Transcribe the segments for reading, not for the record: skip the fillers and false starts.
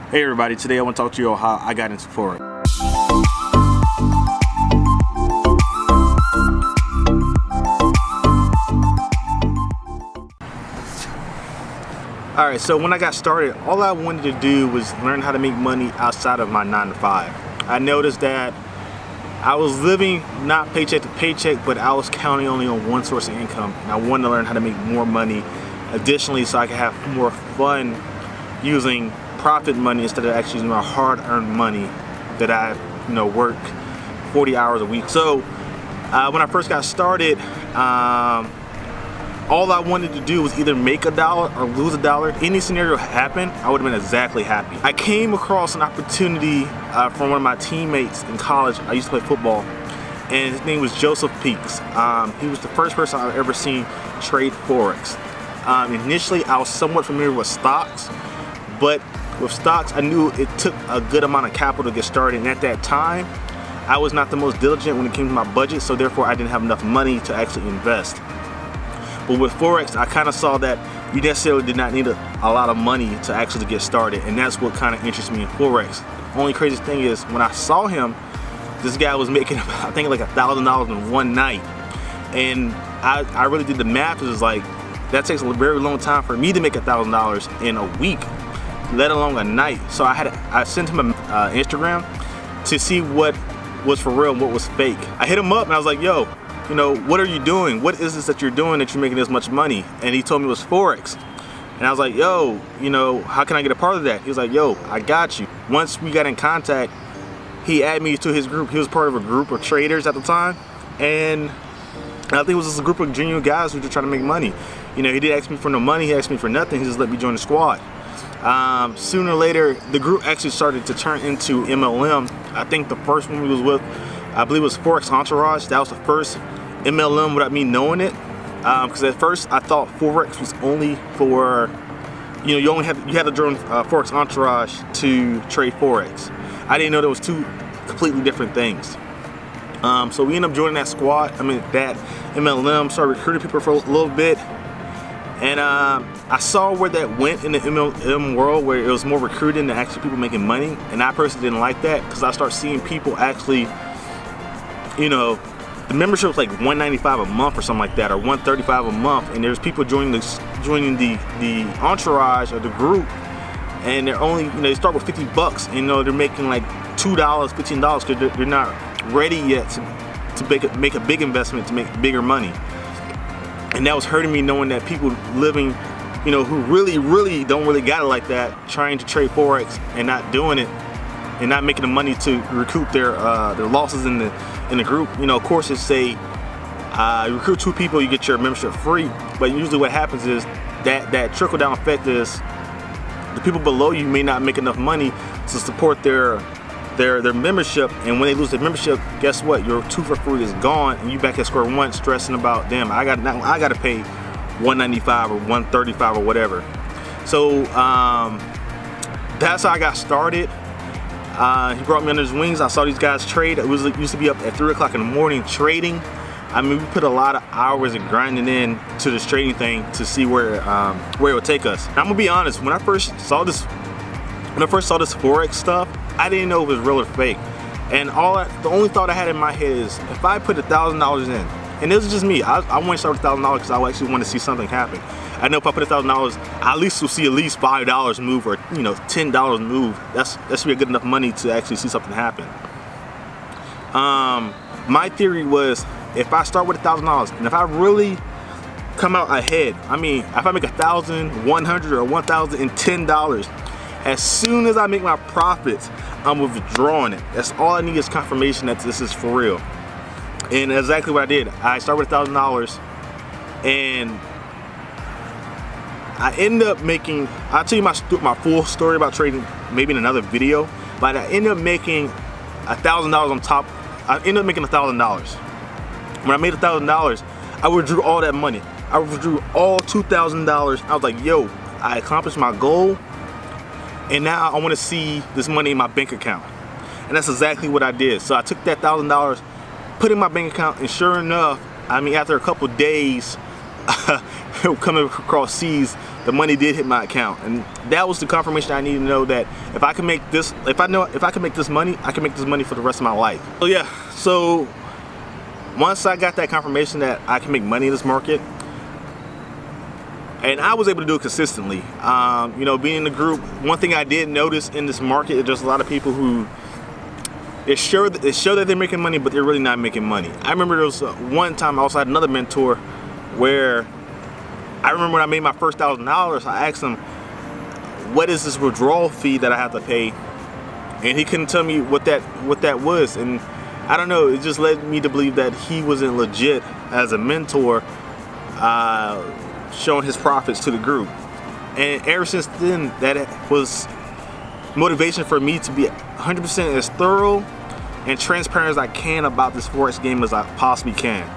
Hey everybody, today I want to talk to you about how I got into Forex. Alright, so when I got started, all I wanted to do was learn how to make money outside of my 9 to 5. I noticed that I was living not paycheck to paycheck, but I was counting only on one source of income, and I wanted to learn how to make more money additionally so I could have more fun using profit money instead of actually using my hard-earned money that I work 40 hours a week. So when I first got started, all I wanted to do was either make a dollar or lose a dollar. Any scenario happened, I would have been exactly happy. I came across an opportunity from one of my teammates in college. I used to play football, and his name was Joseph Peaks. He was the first person I've ever seen trade Forex. Initially, I was somewhat familiar with stocks, but with stocks, I knew it took a good amount of capital to get started, and at that time, I was not the most diligent when it came to my budget, so therefore I didn't have enough money to actually invest. But with Forex, I kind of saw that you necessarily did not need a lot of money to actually get started, and that's what kind of interests me in Forex. The only crazy thing is, when I saw him, this guy was making, I think, like $1,000 in one night, and I really did the math. It was like, that takes a very long time for me to make $1,000 in a week, let alone a night. So I sent him an Instagram to see what was for real and what was fake. I hit him up and I was like, yo, what are you doing? What is this that you're doing that you're making this much money? And he told me it was Forex. And I was like, yo, how can I get a part of that? He was like, yo, I got you. Once we got in contact, he added me to his group. He was part of a group of traders at the time. And I think it was just a group of genuine guys who were just trying to make money. He didn't ask me for no money. He asked me for nothing. He just let me join the squad. Sooner or later, the group actually started to turn into MLM. I think the first one we was with, I believe it was Forex Entourage. That was the first MLM without me knowing it. Because at first I thought Forex was only for, you had to join Forex Entourage to trade Forex. I didn't know there was two completely different things. So we ended up joining that squad. That MLM, started recruiting people for a little bit. And I saw where that went in the MLM world, where it was more recruiting than actually people making money. And I personally didn't like that, because I started seeing people actually, the membership was like $195 a month or something like that, or $135 a month. And there's people joining the entourage or the group, and they're only, they start with $50, and they're making like $2, $15, because they're not ready yet to make a big investment to make bigger money. And that was hurting me, knowing that people living, who really don't really got it like that, trying to trade Forex and not doing it, and not making the money to recoup their losses in the group. Of course, it's say you recruit 2 people, you get your membership free. But usually, what happens is that trickle down effect is the people below you may not make enough money to support their membership, and when they lose their membership, guess what? Your 2 for free is gone, and you back at square one, stressing about, damn, I got to pay $195 or $135 or whatever. So that's how I got started. He brought me under his wings. I saw these guys trade. It used to be up at 3 o'clock in the morning trading. We put a lot of hours and grinding in to this trading thing to see where it would take us. And I'm gonna be honest. When I first saw this Forex stuff, I didn't know if it was real or fake. And the only thought I had in my head is, if I put $1,000 in, and this is just me, I want to start with $1,000 because I actually want to see something happen. I know if I put $1,000, I at least will see at least $5 move, or $10 move. That's be good enough money to actually see something happen. My theory was, if I start with $1,000, and if I really come out ahead, if I make $1,100 or $1,010, as soon as I make my profits, I'm withdrawing it. That's all I need is confirmation that this is for real. And exactly what I did. I started with $1,000, and I ended up making, I'll tell you my full story about trading maybe in another video, but I ended up making $1,000 on top. I ended up making $1,000. When I made $1,000, I withdrew all that money. I withdrew all $2,000. I was like, yo, I accomplished my goal. And now I want to see this money in my bank account. And that's exactly what I did. So I took that $1,000, put it in my bank account, and sure enough, after a couple days, coming across seas, the money did hit my account, and that was the confirmation I needed to know that if I can make this, if I can make this money, I can make this money for the rest of my life. So yeah, so once I got that confirmation that I can make money in this market, and I was able to do it consistently, you know, being in the group, one thing I did notice in this market is there's a lot of people who it show that they're making money, but they're really not making money. I remember there was one time I also had another mentor where I remember when I made my first $1,000, I asked him, what is this withdrawal fee that I have to pay? And he couldn't tell me what that was. And I don't know, it just led me to believe that he wasn't legit as a mentor, showing his profits to the group. And ever since then, that was motivation for me to be 100% as thorough and transparent as I can about this Forex game as I possibly can.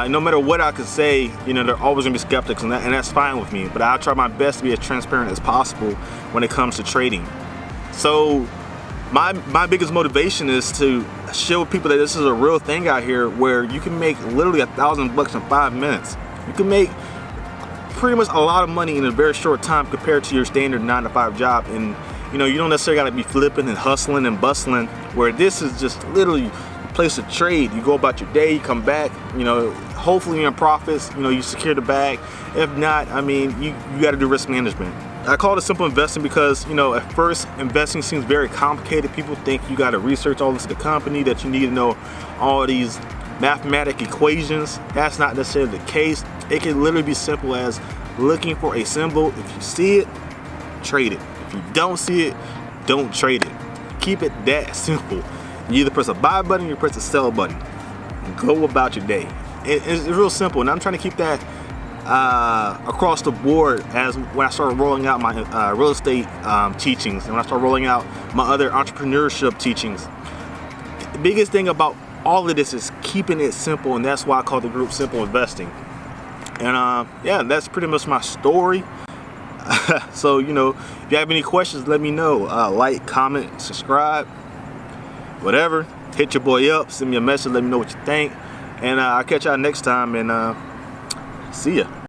No matter what I could say, you know, there are always gonna be skeptics, and that's fine with me, but I'll try my best to be as transparent as possible when it comes to trading. So my biggest motivation is to show people that this is a real thing out here where you can make literally $1,000 in 5 minutes. You can make pretty much a lot of money in a very short time compared to your standard 9-to-5 job. And you know, you don't necessarily gotta be flipping and hustling and bustling, where this is just literally place to trade. You go about your day, you come back, you know, hopefully you're in profits, you know, you secure the bag. If not, I mean, you got to do risk management. I call it simple investing because, you know, at first investing seems very complicated. People think you got to research all this to the company, that you need to know all these mathematical equations. That's not necessarily the case. It can literally be simple as looking for a symbol. If you see it, trade it. If you don't see it, don't trade it. Keep it that simple. You either press a buy button or you press a sell button. Go about your day. It's real simple, and I'm trying to keep that across the board as when I started rolling out my real estate teachings, and when I started rolling out my other entrepreneurship teachings. The biggest thing about all of this is keeping it simple, and that's why I call the group Simple Investing. And yeah, that's pretty much my story. So, you know, if you have any questions, let me know. Like, comment, subscribe, whatever. Hit your boy up, send me a message, let me know what you think. And I'll catch y'all next time, and see ya.